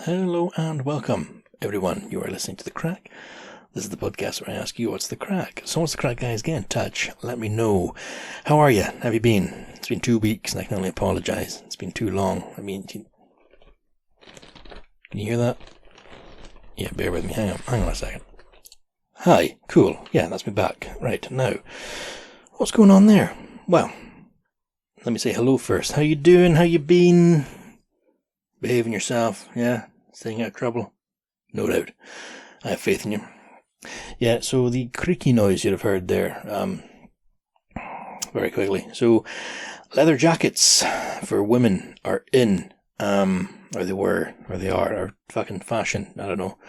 Hello and welcome, everyone. You are listening to The Crack. This is the podcast where I ask you, what's the crack? So what's the crack, guys? Get in touch. Let me know. How are you? Have you been? It's been 2 weeks and I can only apologise. It's been too long. Can you hear that? Yeah, bear with me. Hang on a second. Hi. Cool. Yeah, that's me back. Right, now, what's going on there? Well, let me say hello first. How you doing? How you been? Behaving yourself? Yeah? Staying out of trouble? No doubt. I have faith in you. Yeah, so the creaky noise you'd have heard there, very quickly. So, leather jackets for women are in, or they were, or they are fucking fashion. I don't know.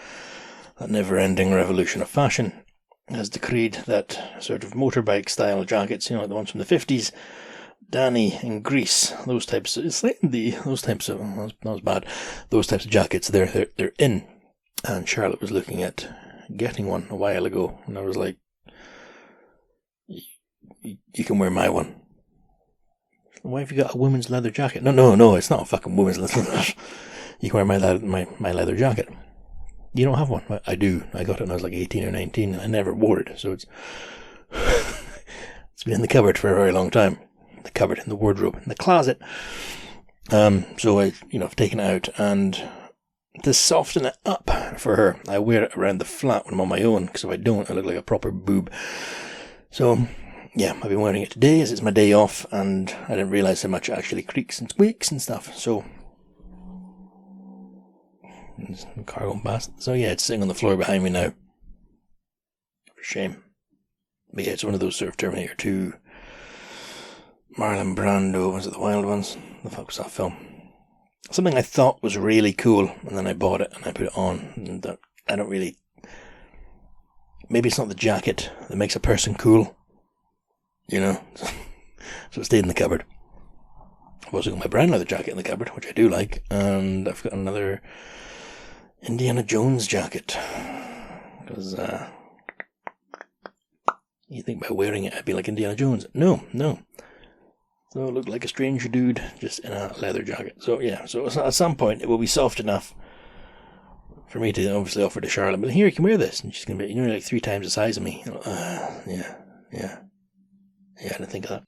That never-ending revolution of fashion has decreed that sort of motorbike style jackets, the ones from the 50s, Danny in Greece, those types of, that was bad, those types of jackets, they're in. And Charlotte was looking at getting one a while ago, and I was like, you can wear my one. Why have you got a women's leather jacket? No, it's not a fucking women's leather. You can wear my leather jacket. You don't have one? I do. I got it when I was like 18 or 19, and I never wore it, so it's been in the cupboard for a very long time. The cupboard, in the wardrobe, in the closet. So I've taken it out, and to soften it up for her, I wear it around the flat when I'm on my own, because if I don't, I look like a proper boob. So, yeah, I've been wearing it today, as it's my day off, and I didn't realise how much it actually creaks and squeaks and stuff, so... There's a car going past. So yeah, it's sitting on the floor behind me now. For shame. But yeah, it's one of those sort of Terminator 2... Marlon Brando, was it the Wild Ones? The fuck was that film? Something I thought was really cool, and then I bought it and I put it on, and I don't really... Maybe it's not the jacket that makes a person cool, so it stayed in the cupboard. I've also got my brown leather jacket in the cupboard, which I do like, and I've got another Indiana Jones jacket, because you think by wearing it I'd be like Indiana Jones. No. So it looked like a strange dude just in a leather jacket. So yeah, so at some point it will be soft enough for me to obviously offer to Charlotte, but here, you can wear this. And she's going to be, like 3 times the size of me. Yeah, I didn't think of that.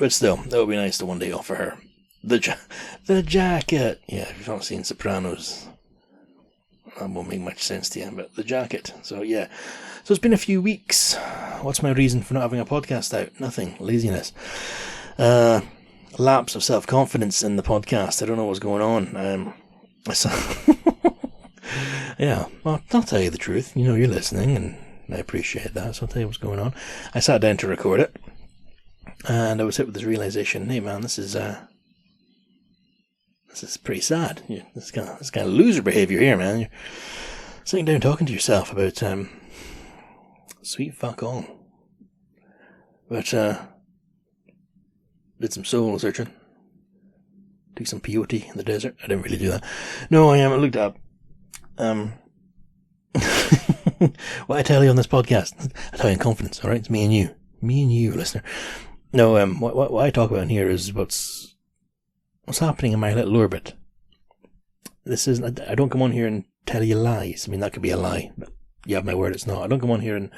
But still, that would be nice to one day offer her the jacket. Yeah, if you've not seen Sopranos, that won't make much sense to you, but the jacket. So yeah. So it's been a few weeks. What's my reason for not having a podcast out? Nothing. Laziness. Lapse of self-confidence in the podcast. I don't know what's going on. Yeah, well, I'll tell you the truth. You're listening, and I appreciate that, so I'll tell you what's going on. I sat down to record it, and I was hit with this realization, hey man, this is pretty sad. This kind of loser behaviour here, man. You're sitting down talking to yourself about, sweet fuck all. But, did some soul searching. Took some peyote in the desert. I didn't really do that. No, I looked up. What I tell you on this podcast, I tell you in confidence, alright? It's me and you, listener. No, what I talk about in here is what's happening in my little orbit. I don't come on here and tell you lies. That could be a lie, but you have my word, it's not. I don't come on here and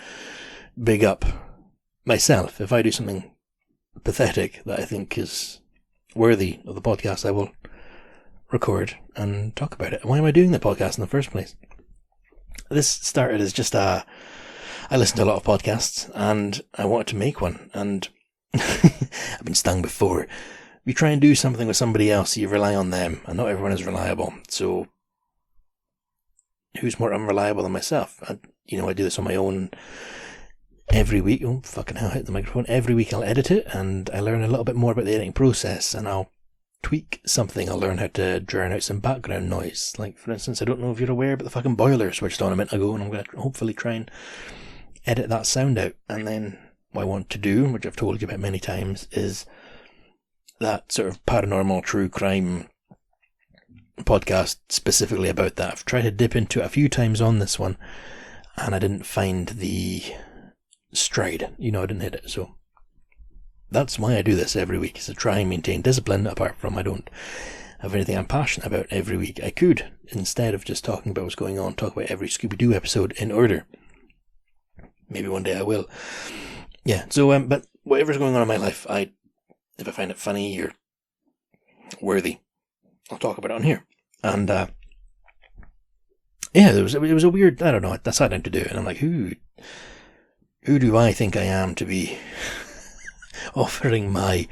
big up myself. If I do something pathetic that I think is worthy of the podcast, I will record and talk about it. Why am I doing the podcast in the first place? This started as just I listen to a lot of podcasts and I wanted to make one, and I've been stung before. You try and do something with somebody else, you rely on them, and not everyone is reliable. So who's more unreliable than myself? I do this on my own. Every week, oh fucking hell, hit the microphone. Every week I'll edit it, and I learn a little bit more about the editing process, and I'll tweak something. I'll learn how to drown out some background noise. Like, for instance, I don't know if you're aware, but the fucking boiler switched on a minute ago, and I'm going to hopefully try and edit that sound out. And then what I want to do, which I've told you about many times, is that sort of paranormal true crime podcast specifically about that. I've tried to dip into it a few times on this one, and I didn't find the stride. I didn't hit it. So that's why I do this every week, is to try and maintain discipline, apart from I don't have anything I'm passionate about every week. I could, instead of just talking about what's going on, talk about every Scooby-Doo episode in order. Maybe one day I will. Yeah, so, but whatever's going on in my life, if I find it funny or worthy, I'll talk about it on here. And, yeah, it was a weird, I don't know, I sat down to do it, and I'm like, who do I think I am to be offering my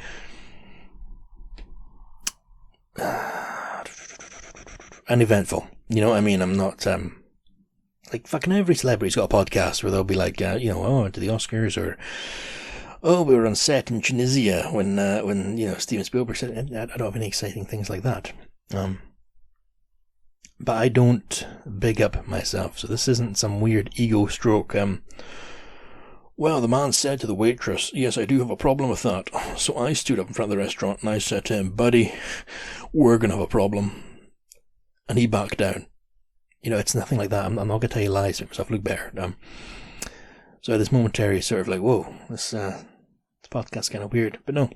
uneventful, you know what I mean? I'm not, like fucking every celebrity's got a podcast where they'll be like, to the Oscars, or, oh, we were on set in Tunisia when Steven Spielberg said, I don't have any exciting things like that. But I don't big up myself, so this isn't some weird ego stroke, well, the man said to the waitress, yes, I do have a problem with that. So I stood up in front of the restaurant and I said to him, buddy, we're going to have a problem. And he backed down. You know, it's nothing like that. I'm not going to tell you lies to make myself look better. So I had this momentary sort of like, whoa, this podcast's kind of weird. But no,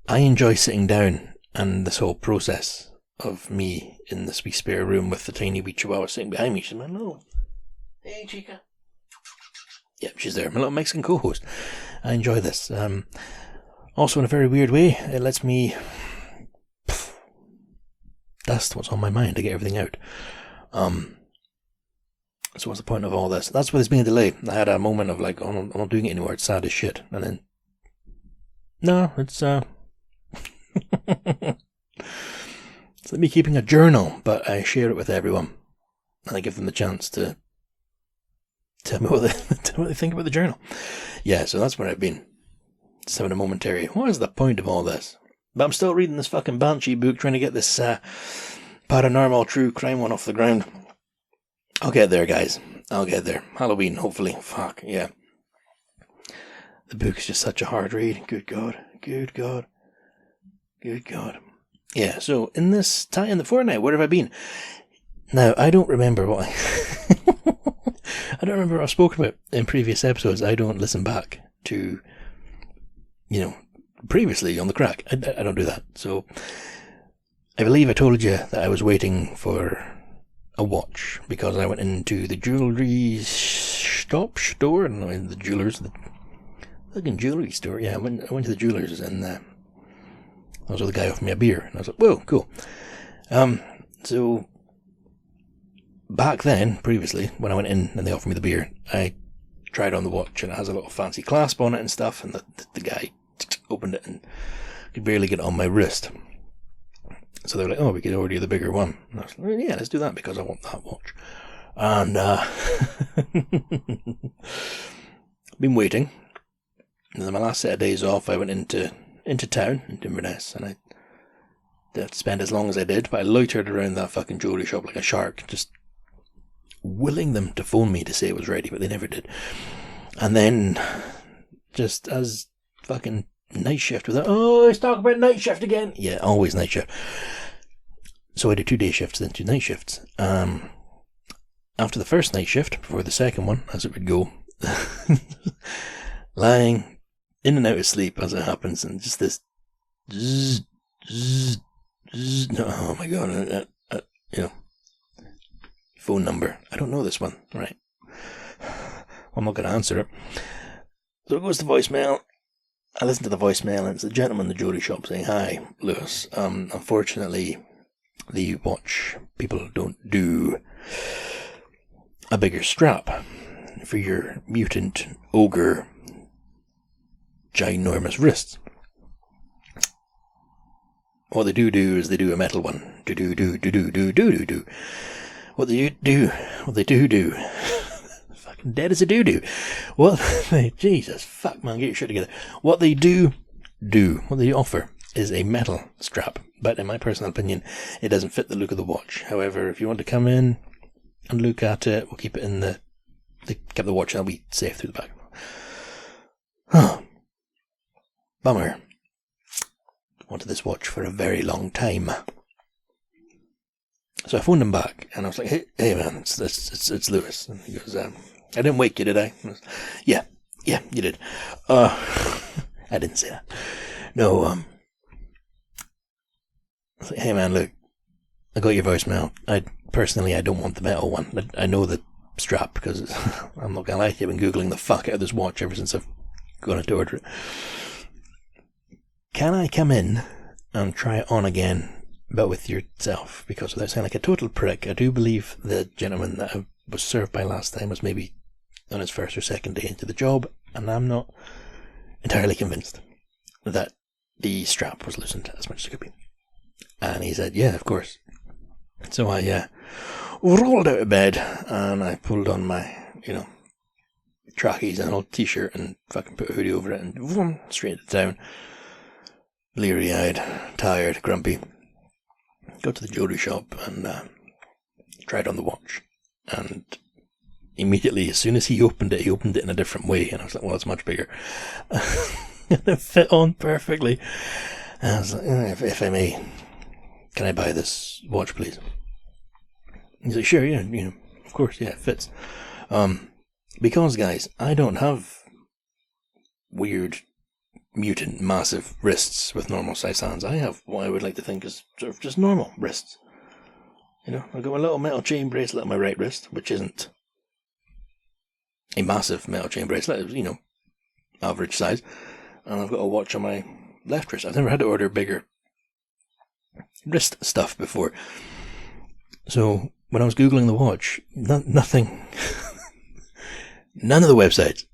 I enjoy sitting down and this whole process of me in this wee spare room with the tiny wee chihuahua sitting behind me. She's like, no, hey, Chica. Yep, she's there, my little Mexican co-host. I enjoy this. Also, in a very weird way, it lets me dust what's on my mind to get everything out. So what's the point of all this? That's why there's been a delay. I had a moment of like, oh, I'm not doing it anymore, it's sad as shit. And then, no, it's like me keeping a journal, but I share it with everyone. And I give them the chance to tell me what they think about the journal. Yeah, so that's where I've been. Just having a momentary, what is the point of all this? But I'm still reading this fucking Banshee book, trying to get this paranormal true crime one off the ground. I'll get there, guys. I'll get there. Halloween, hopefully. Fuck, yeah. The book's just such a hard read. Good God. Good God. Good God. Yeah, so in the fortnight, where have I been? Now, I don't remember what I don't remember what I've spoken about in previous episodes. I don't listen back to, previously on the crack. I don't do that. So, I believe I told you that I was waiting for a watch because I went into the jewelry store. I don't know, the jewelers, the fucking jewelry store. Yeah, I went to the jewelers and that was where the guy offered me a beer. And I was like, whoa, cool. So, back then, previously, when I went in and they offered me the beer, I tried on the watch and it has a little fancy clasp on it and stuff, and the guy opened it and could barely get it on my wrist. So they were like, oh, we could order you the bigger one. And I was like, yeah, let's do that because I want that watch. And been waiting. And then my last set of days off, I went into town, into Inverness, and I didn't spend as long as I did, but I loitered around that fucking jewellery shop like a shark, just willing them to phone me to say it was ready, but they never did. And then, just as fucking night shift was like, oh, let's talk about night shift again. Yeah, always night shift. So I did 2 day shifts, then 2 night shifts. After the first night shift, before the second one, as it would go, lying in and out of sleep as it happens, and just this zzz, zzz, zzz, oh my God, phone number. I don't know this one, right? I'm not going to answer it. So it goes to voicemail. I listen to the voicemail, and it's the gentleman in the jewelry shop saying, hi, Lewis. Unfortunately, the watch people don't do a bigger strap for your mutant ogre ginormous wrists. What they do is they do a metal one. Do. What they do. Fucking dead as a doo-doo. Jesus, fuck man, get your shit together. What they do, what they offer is a metal strap. But in my personal opinion, it doesn't fit the look of the watch. However, if you want to come in and look at it, we'll keep it in keep the watch and I'll be safe through the back. Bummer. Wanted this watch for a very long time. So I phoned him back and I was like, hey man, it's Lewis. And he goes, I didn't wake you, did I? I was, yeah, you did. I didn't say that. No, was like, hey man, look, I got your voicemail. I don't want the metal one. I know the strap because I'm not gonna lie to you, I've been googling the fuck out of this watch ever since I've gone to order it. Can I come in and try it on again, but with yourself? Because without sounding like a total prick, I do believe the gentleman that I was served by last time was maybe on his first or second day into the job, and I'm not entirely convinced that the strap was loosened as much as it could be. And he said, yeah, of course. So I rolled out of bed and I pulled on my, trackies and an old t-shirt and fucking put a hoodie over it and vroom, straight to town. Leery-eyed, tired, grumpy. Got to the jewellery shop and tried on the watch. And immediately, as soon as he opened it in a different way. And I was like, well, it's much bigger. It fit on perfectly. And I was like, if I may, can I buy this watch, please? He's like, sure, yeah, of course, yeah, it fits. Because, guys, I don't have weird, mutant, massive wrists with normal size hands. I have what I would like to think is sort of just normal wrists. I've got my little metal chain bracelet on my right wrist, which isn't a massive metal chain bracelet, average size. And I've got a watch on my left wrist. I've never had to order bigger wrist stuff before. So when I was Googling the watch, nothing, none of the websites,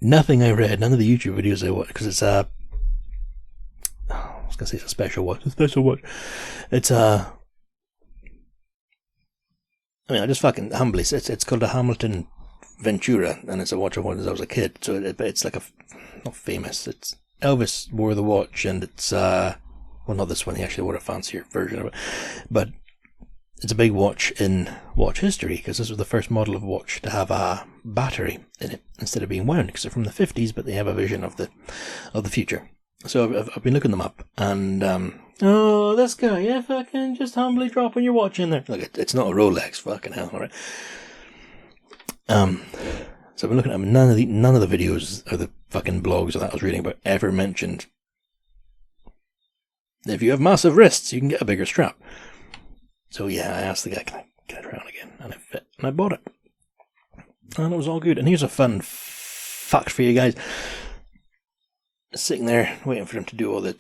nothing I read, none of the YouTube videos I watched, because it's I was going to say it's a special watch. It's I just fucking humbly, it's called a Hamilton Ventura, and it's a watch I wanted as I was a kid, so it's like not famous, it's Elvis wore the watch, and it's well, not this one, he actually wore a fancier version of it, but it's a big watch in watch history, because this was the first model of watch to have a battery in it instead of being wound, because they're from the 50s, but they have a vision of the future. So I've been looking them up, and this guy, yeah, fucking just humbly dropping your watch in there. Look, it's not a Rolex, fucking hell, alright. So I've been looking at them, none of the videos or the fucking blogs that I was reading about ever mentioned if you have massive wrists, you can get a bigger strap. So yeah, I asked the guy, can I try on again? And it fit, and I bought it. And it was all good. And here's a fun fact for you guys. Sitting there, waiting for him to do all the,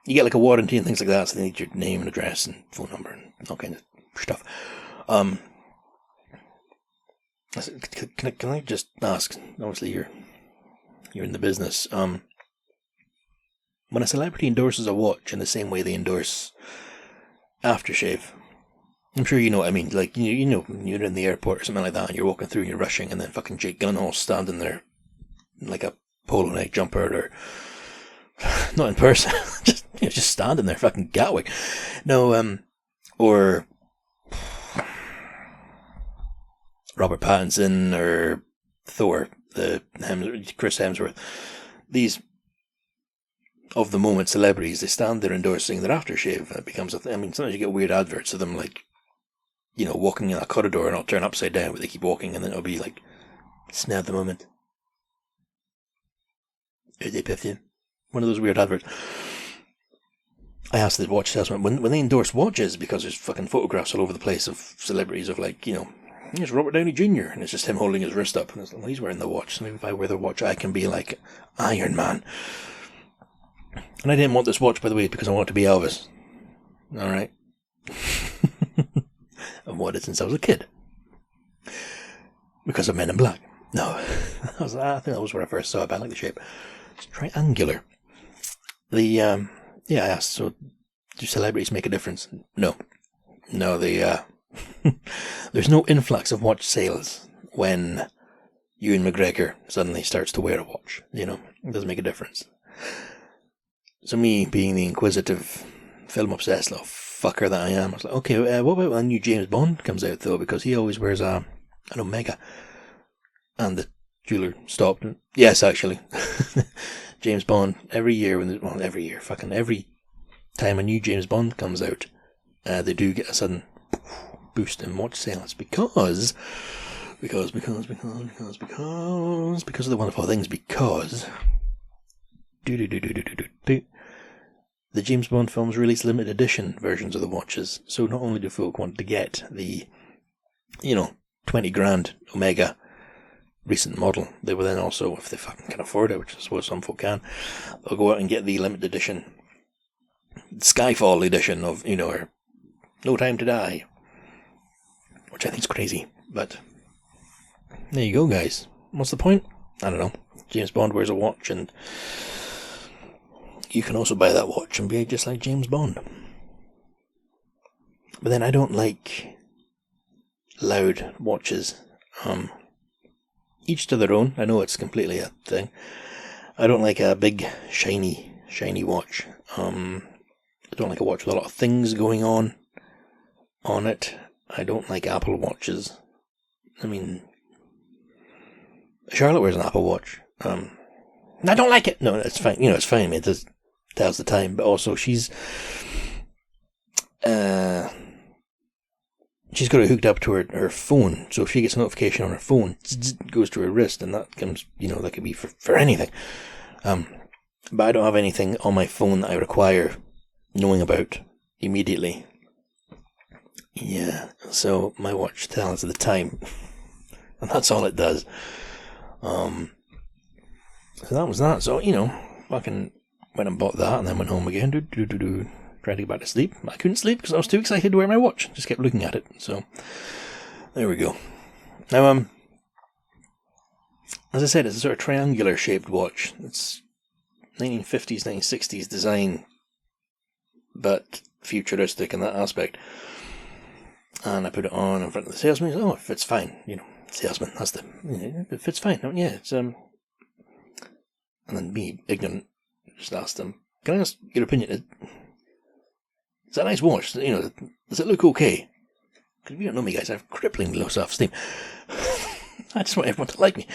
you get like a warranty and things like that, so they need your name and address and phone number and all kind of stuff. I said, can I just ask, obviously you're in the business, when a celebrity endorses a watch in the same way they endorse aftershave, I'm sure you know what I mean, like, you're in the airport or something like that, and you're walking through and you're rushing, and then fucking Jake Gyllenhaal's standing there like a polo neck jumper, or not in person, just standing there, fucking Gatwick. No, or Robert Pattinson or Thor, Chris Hemsworth. These of the moment celebrities, they stand there endorsing their aftershave, and it becomes a thing. I mean, sometimes you get weird adverts of them, like, walking in a corridor and it'll turn upside down, but they keep walking, and then it'll be like, snap the moment. One of those weird adverts. I asked the watch salesman, when they endorse watches, because there's fucking photographs all over the place of celebrities of, like, here's Robert Downey Jr., and it's just him holding his wrist up, and it's like, well, he's wearing the watch, so maybe if I wear the watch, I can be like Iron Man. And I didn't want this watch, by the way, because I want it to be Elvis. Alright? I've wanted it since I was a kid. Because of Men in Black. No. I think that was where I first saw it, but I like the shape. It's triangular. I asked, so do celebrities make a difference? No, there's no influx of watch sales when Ewan McGregor suddenly starts to wear a watch. It doesn't make a difference. So me, being the inquisitive, film-obsessed little fucker that I am, I was like, okay, what about when new James Bond comes out, though? Because he always wears an Omega. And the jeweler stopped. Yes, actually. James Bond, every time a new James Bond comes out, they do get a sudden boost in watch sales because of the wonderful things, because the James Bond films release limited edition versions of the watches, so not only do folk want to get the, 20 grand Omega recent model, they will then also, if they fucking can afford it, which I suppose some folk can, they'll go out and get the limited edition Skyfall edition of, or No Time to Die, which I think is crazy, but there you go, guys. What's the point? I don't know. James Bond wears a watch, and you can also buy that watch and be just like James Bond. But then I don't like loud watches. Each to their own. I know it's completely a thing. I don't like a big, shiny watch. I don't like a watch with a lot of things going on it. I don't like Apple watches. I mean, Charlotte wears an Apple Watch. I don't like it. No, it's fine. It's fine. I mean, it tells the time, but also she's got it hooked up to her phone, so if she gets a notification on her phone, it goes to her wrist, and that comes, that could be for anything. But I don't have anything on my phone that I require knowing about immediately. Yeah, so my watch tells the time, and that's all it does. So that was that. So, fucking went and bought that, and then went home again, tried to get back to sleep. I couldn't sleep because I was too excited to wear my watch. Just kept looking at it. So, there we go. Now, as I said, it's a sort of triangular shaped watch. It's 1950s, 1960s design, but futuristic in that aspect. And I put it on in front of the salesman. He said, "Oh, it fits fine." Salesman, that's it fits fine. Oh, yeah, it's, and then me, ignorant, just asked him, "Can I ask your opinion? It's a nice watch, does it look okay?" Because if you don't know me, guys, I have cripplingly low self-esteem. I just want everyone to like me.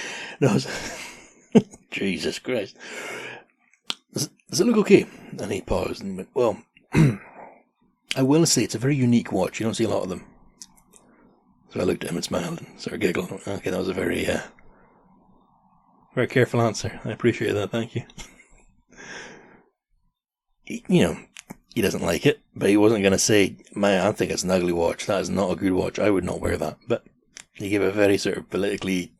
No, Jesus Christ. Does it look okay? And he paused and went, "Well, I will say it's a very unique watch. You don't see a lot of them." So I looked at him and smiled and sort of giggled. Okay, that was a very, very careful answer. I appreciate that, thank you. He doesn't like it, but he wasn't going to say, "Man, I think it's an ugly watch. That is not a good watch. I would not wear that." But he gave a very sort of politically,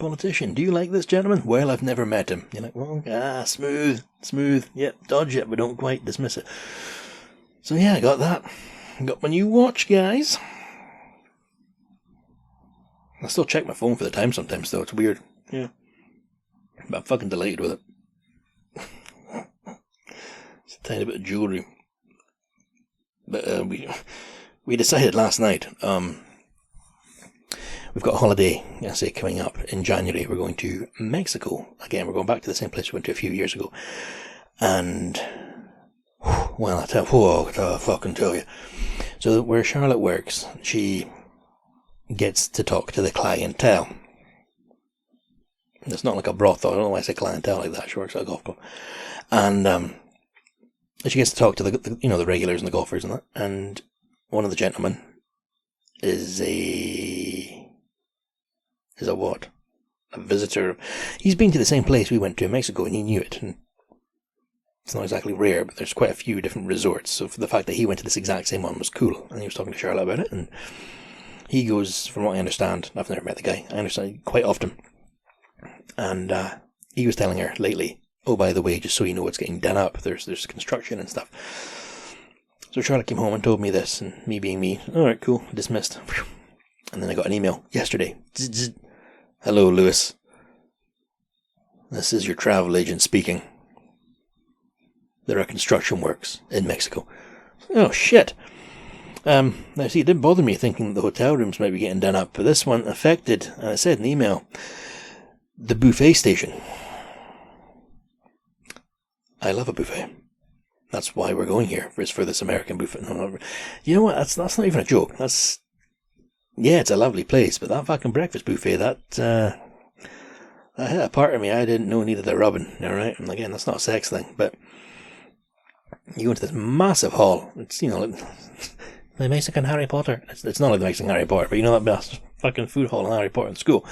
"Politician, do you like this gentleman?" "Well, I've never met him." You're like, "Well, smooth. Yep, dodge it, but don't quite dismiss it." So yeah, I got that. Got my new watch, guys. I still check my phone for the time sometimes, though. It's weird. Yeah. But I'm fucking delighted with it. It's a tiny bit of jewellery. But we decided last night, we've got a holiday, coming up in January. We're going to Mexico. Again, we're going back to the same place we went to a few years ago. And, well, I fucking tell you. So where Charlotte works, she gets to talk to the clientele. It's not like a brothel. I don't know why I say clientele like that. She works at a golf club. And she gets to talk to the regulars and the golfers and that. And one of the gentlemen is a what? A visitor. He's been to the same place we went to in Mexico, and he knew it. And it's not exactly rare, but there's quite a few different resorts. So for the fact that he went to this exact same one was cool. And he was talking to Charlotte about it. And he goes, from what I understand, I've never met the guy, I understand quite often. And he was telling her lately, "Oh, by the way, just so you know, it's getting done up. There's construction and stuff." So Charlotte came home and told me this, and me being me, alright, cool, dismissed. And then I got an email yesterday. "Hello, Lewis. This is your travel agent speaking. There are construction works in Mexico." Oh, shit. Now, see, it didn't bother me thinking that the hotel rooms might be getting done up, but this one affected, and it said in the email, the buffet station. I love a buffet. That's why we're going here, is for this American buffet. No, you know what? That's not even a joke. It's a lovely place, but that fucking breakfast buffet, that hit a part of me I didn't know needed a rubbing, alright? And again, that's not a sex thing, but you go into this massive hall. It's, the Mexican Harry Potter. It's not like the Mexican Harry Potter, but that fucking food hall in Harry Potter in school.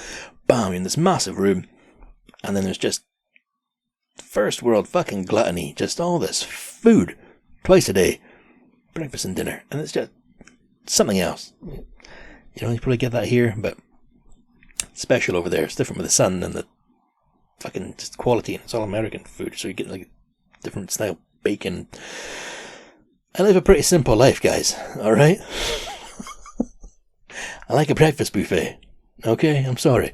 Bam, in this massive room. And then there's just First world fucking gluttony. Just all this food. Twice a day. Breakfast and dinner. And it's just something else. You probably get that here, but it's special over there. It's different with the sun and the fucking just quality. And it's all American food. So you get like different style bacon. I live a pretty simple life, guys. Alright? I like a breakfast buffet. Okay? I'm sorry.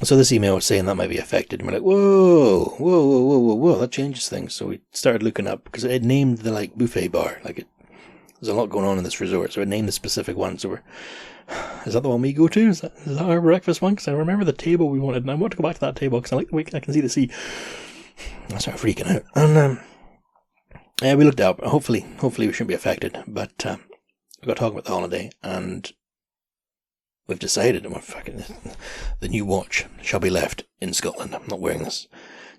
So this email was saying that might be affected, and we're like, whoa, that changes things. So we started looking up, because it had named the, like, buffet bar. Like, there's a lot going on in this resort, so it named the specific one. So is that the one we go to? Is that our breakfast one? Because I remember the table we wanted, and I want to go back to that table, because I like the way I can see the sea. I started freaking out. And, yeah, we looked it up. Hopefully we shouldn't be affected, but, we got talking about the holiday, and we've decided that the new watch shall be left in Scotland. I'm not wearing this,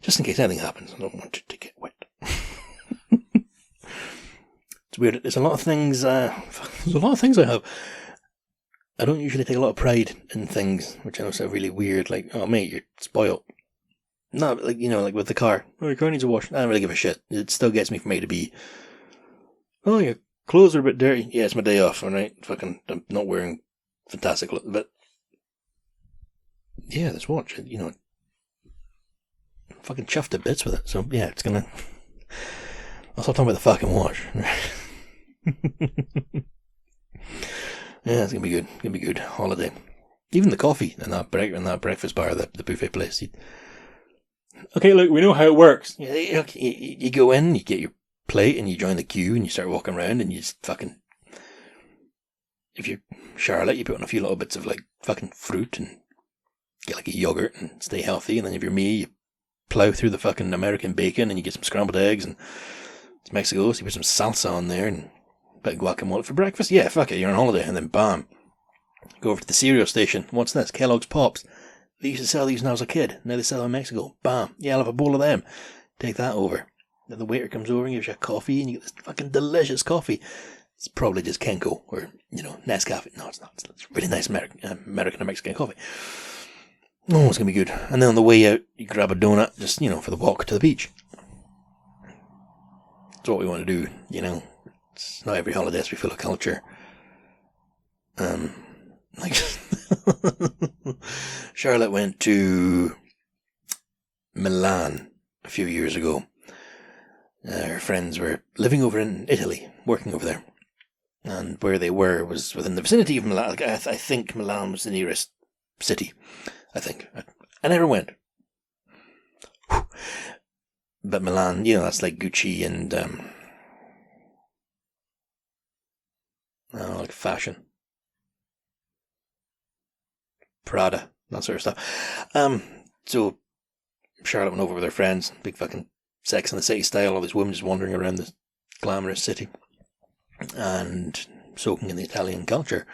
just in case anything happens. I don't want it to get wet. It's weird. There's a lot of things. There's a lot of things I have. I don't usually take a lot of pride in things, which I know sound really weird. Like, oh mate, you're spoiled. No, like like with the car. Oh, your car needs a wash. I don't really give a shit. It still gets me from A to B. Oh, your clothes are a bit dirty. Yeah, it's my day off. All right, I'm not wearing fantastic clothes, but yeah, this watch, fucking chuffed to bits with it. So yeah, it's gonna. I'll stop talking about the fucking watch. Yeah, it's gonna be good. It's gonna be good holiday. Even the coffee in that breakfast bar, the buffet place. Okay, look, we know how it works. You go in, you get your plate, and you join the queue, and you start walking around, and you just fucking. If you're Charlotte, you put on a few little bits of like fucking fruit and get like a yogurt and stay healthy. And then if you're me, you plow through the fucking American bacon and you get some scrambled eggs, and it's Mexico, so you put some salsa on there and a bit of guacamole for breakfast. Yeah, fuck it, you're on holiday. And then bam, go over to the cereal station. What's this? Kellogg's Pops. They used to sell these when I was a kid. Now they sell them in Mexico. Bam. Yeah, I'll have a bowl of them. Take that over. Then the waiter comes over and gives you a coffee, and you get this fucking delicious coffee. It's probably just Kenko or, Nescafe. No, it's not. It's really nice American and Mexican coffee. Oh, it's going to be good. And then on the way out, you grab a donut, just, for the walk to the beach. That's what we want to do, It's not every holiday has to be full of culture. Like, Charlotte went to Milan a few years ago. Her friends were living over in Italy, working over there. And where they were was within the vicinity of Milan. I think Milan was the nearest city. I think. I never went. But Milan, that's like Gucci and like fashion. Prada, that sort of stuff. So Charlotte went over with her friends, big fucking Sex and the City style, all these women just wandering around this glamorous city and soaking in the Italian culture.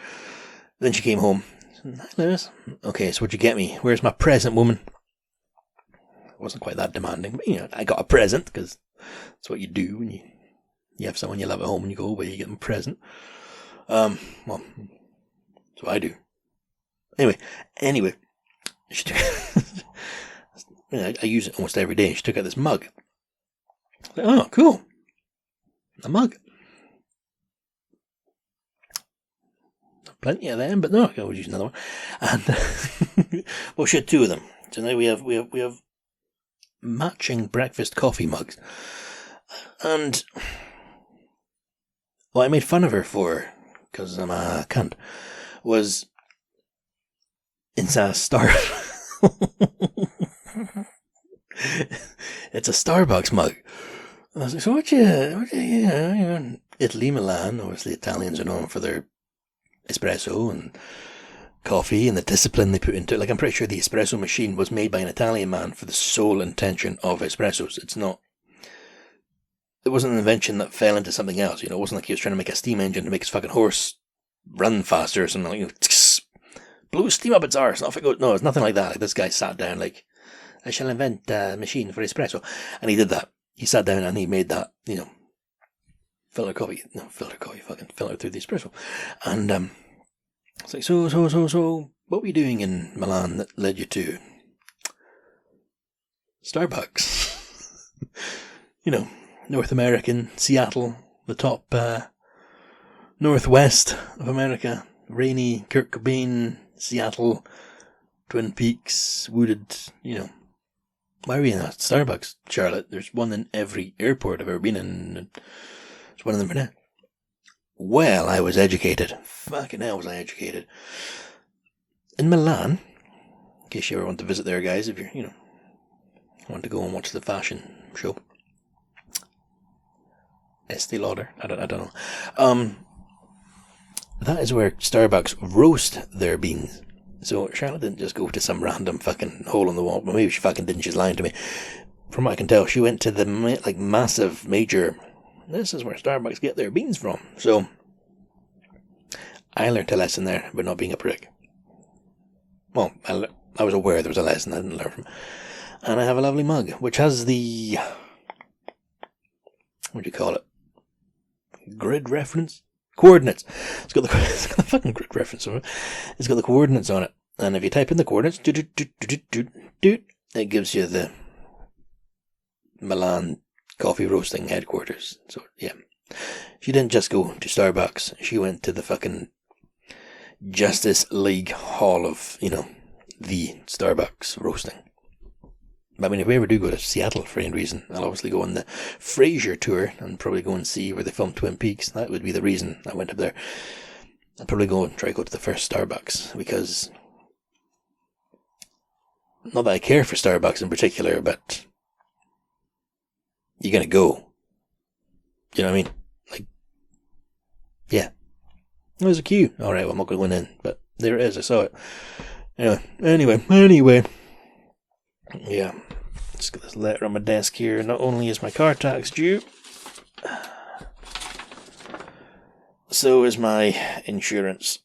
Then she came home. Hi, Lewis. Okay, so what'd you get me? Where's my present, woman? It wasn't quite that demanding, but I got a present, because that's what you do when you have someone you love at home and you go away, you get them a present. Well, that's what I do. Anyway, she took, I use it almost every day. She took out this mug. I was like, oh, cool. A mug. Plenty of them, but no, I can always use another one. And well, she had two of them. So now we have matching breakfast coffee mugs. And what I made fun of her for, because I'm a cunt, was it's a star. It's a Starbucks mug. And I was like, so what you Italy, Milan, obviously Italians are known for their espresso and coffee and the discipline they put into it. Like, I'm pretty sure the espresso machine was made by an Italian man for the sole intention of espressos. It wasn't an invention that fell into something else. It wasn't like he was trying to make a steam engine to make his fucking horse run faster or something like, blew steam up its arse. Off it goes. No, it's nothing like that. Like, this guy sat down like, I shall invent a machine for espresso. And he did that. He sat down and he made that, filter through the espresso. And it's like, so, what were you doing in Milan that led you to Starbucks. North American, Seattle, the top northwest of America. Rainy, Kurt Cobain, Seattle, Twin Peaks, wooded, Why are we in a Starbucks, Charlotte? There's one in every airport I've ever been in. There's one in them for now. Well, I was educated. Fucking hell was I educated. In Milan, in case you ever want to visit there, guys, if you're, want to go and watch the fashion show. Estee Lauder. I don't know. That is where Starbucks roast their beans. So Charlotte didn't just go to some random fucking hole in the wall. Well, maybe she fucking didn't. She's lying to me. From what I can tell, she went to the massive major. This is where Starbucks get their beans from. So I learned a lesson there about not being a prick. Well, I was aware there was a lesson I didn't learn from. And I have a lovely mug, which has the, what do you call it? Grid reference? Coordinates. It's got the fucking grid reference on it. It's got the coordinates on it. And if you type in the coordinates, it gives you the Milan coffee roasting headquarters. So, yeah. She didn't just go to Starbucks. She went to the fucking Justice League Hall of, the Starbucks roasting. I mean, if we ever do go to Seattle for any reason, I'll obviously go on the Frasier tour and probably go and see where they filmed Twin Peaks. That would be the reason I went up there. I'd probably go and try to go to the first Starbucks, because not that I care for Starbucks in particular, but you're gonna go. You know what I mean? Yeah. There's a queue. Alright, well, I'm not going in, but there it is, I saw it. Anyway. Yeah. Just got this letter on my desk here. Not only is my car tax due, so is my insurance.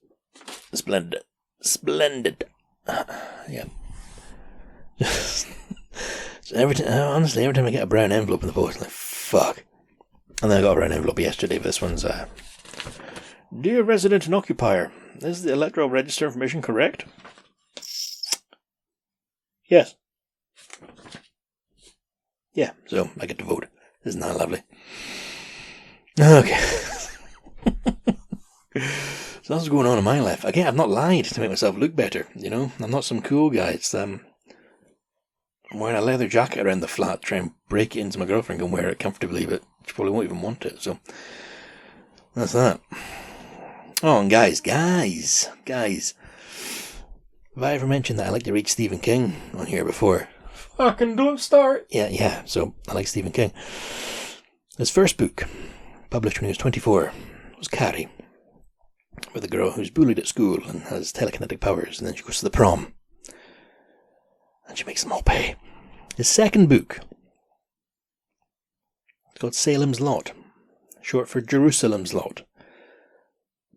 Splendid. Yeah. So every time I get a brown envelope in the post, I'm like, fuck. And then I got a brown envelope yesterday, but this one's, Dear resident and occupier, is the electoral register information correct? Yes. Yeah, so I get to vote. Isn't that lovely? Okay. So that's what's going on in my life. Again, I've not lied to make myself look better, I'm not some cool guy. It's, I'm wearing a leather jacket around the flat, try and break it into my girlfriend and wear it comfortably, but she probably won't even want it, so that's that. Oh, and guys, have I ever mentioned that I like to read Stephen King on here before? Fucking don't start. Yeah, so I like Stephen King. His first book, published when he was 24, was Carrie, with a girl who's bullied at school and has telekinetic powers, and then she goes to the prom, and she makes them all pay. His second book, it's called Salem's Lot, short for Jerusalem's Lot,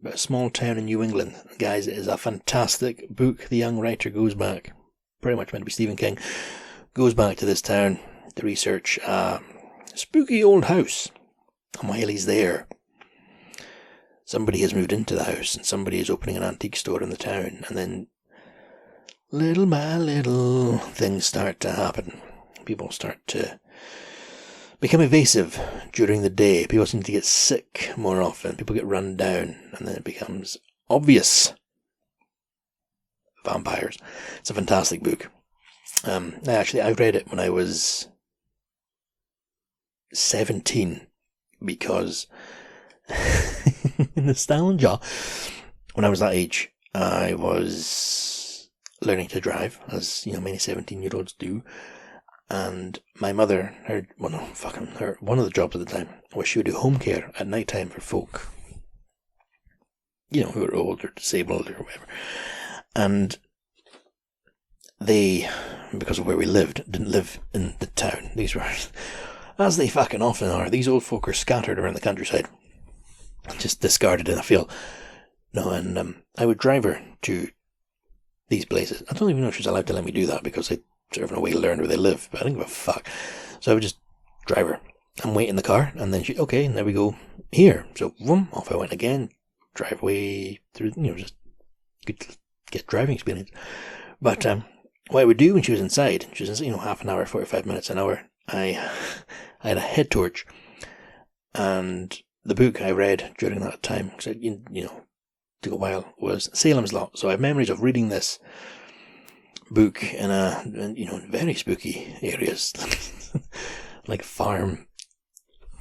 about a small town in New England. Guys, it is a fantastic book. The young writer goes back, pretty much meant to be Stephen King, goes back to this town to research a spooky old house. And while he's there, somebody has moved into the house and somebody is opening an antique store in the town, and then little by little things start to happen. People start to become evasive during the day. People seem to get sick more often. People get run down, and then it becomes obvious. Vampires. It's a fantastic book. I read it when I was 17, because nostalgia. When I was that age, I was learning to drive, as many 17-year-olds do. And my mother, one of the jobs at the time was she would do home care at night time for folk, who were old or disabled or whatever. And they, because of where we lived, didn't live in the town. These were, as they fucking often are, these old folk are scattered around the countryside, just discarded in a field. No, and I would drive her to these places. I don't even know if she's allowed to let me do that, because I sort of in a way learn where they live, but I don't give a fuck. So I would just drive her and wait in the car, and then okay, and there we go here. So off I went again, drive way through, just good get driving experience. But what I would do when she was inside, she was, half an hour, 45 minutes, an hour, I had a head torch, and the book I read during that time, because took a while, was Salem's Lot. So I have memories of reading this book in very spooky areas, like a farm.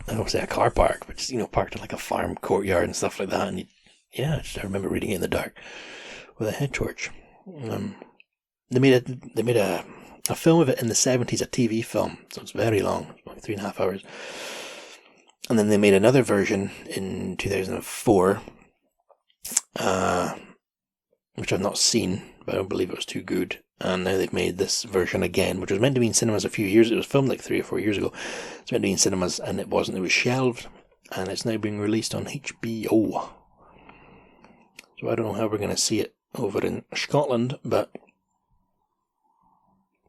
I don't say a car park, but just parked in like a farm courtyard and stuff like that. And I remember reading it in the dark with a head torch. They made a film of it in the 70s, a TV film, so it's very long, like 3.5 hours. And then they made another version in 2004, which I've not seen, but I don't believe it was too good. And now they've made this version again, which was meant to be in cinemas a few years. It was filmed like 3 or 4 years ago. It's meant to be in cinemas, and it wasn't. It was shelved, and it's now being released on HBO. So I don't know how we're going to see it over in Scotland, but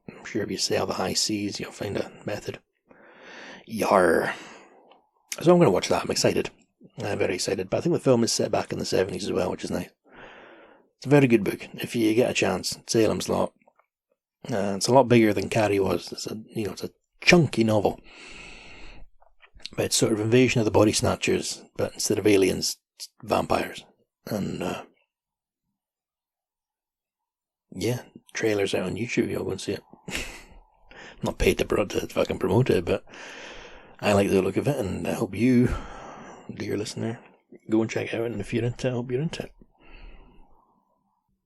I'm sure if you sail the high seas, you'll find a method. Yar. So I'm going to watch that. I'm excited. I'm very excited. But I think the film is set back in the 70s as well, which is nice. It's a very good book. If you get a chance, Salem's Lot. It's a lot bigger than Carrie was. It's a chunky novel. But it's sort of Invasion of the Body Snatchers, but instead of aliens, it's vampires. And trailers out on YouTube. You'll go and see it. I'm not paid to fucking promote it, but I like the look of it, and I hope you, dear listener, go and check it out. And if you're into it, I hope you're into it.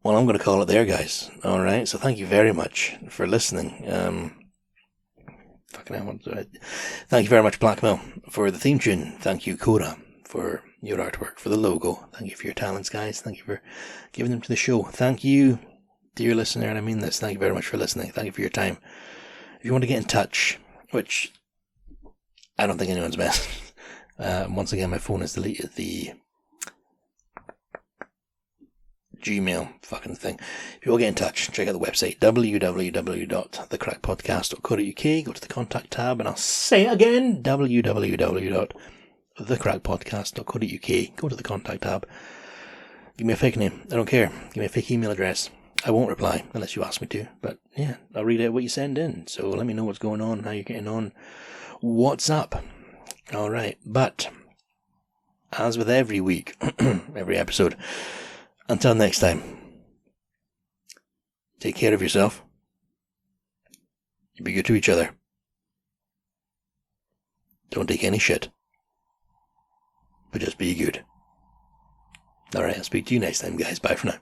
Well, I'm going to call it there, guys. All right. So thank you very much for listening. Thank you very much, Blackmail, for the theme tune. Thank you, Cora, for your artwork, for the logo. Thank you for your talents, guys. Thank you for giving them to the show. Thank you, dear listener, and I mean this. Thank you very much for listening. Thank you for your time. If you want to get in touch, which I don't think anyone's best. Once again, my phone has deleted the Gmail fucking thing. If you want to get in touch, check out the website www.thecrackpodcast.co.uk. Go to the contact tab, and I'll say it again, www.thecrackpodcast.co.uk. Go to the contact tab. Give me a fake name. I don't care. Give me a fake email address. I won't reply unless you ask me to, but yeah, I'll read out what you send in. So let me know what's going on, how you're getting on, what's up. All right, but as with every week, every episode, until next time, take care of yourself. Be good to each other. Don't take any shit, but just be good. Alright, I'll speak to you next time, guys. Bye for now.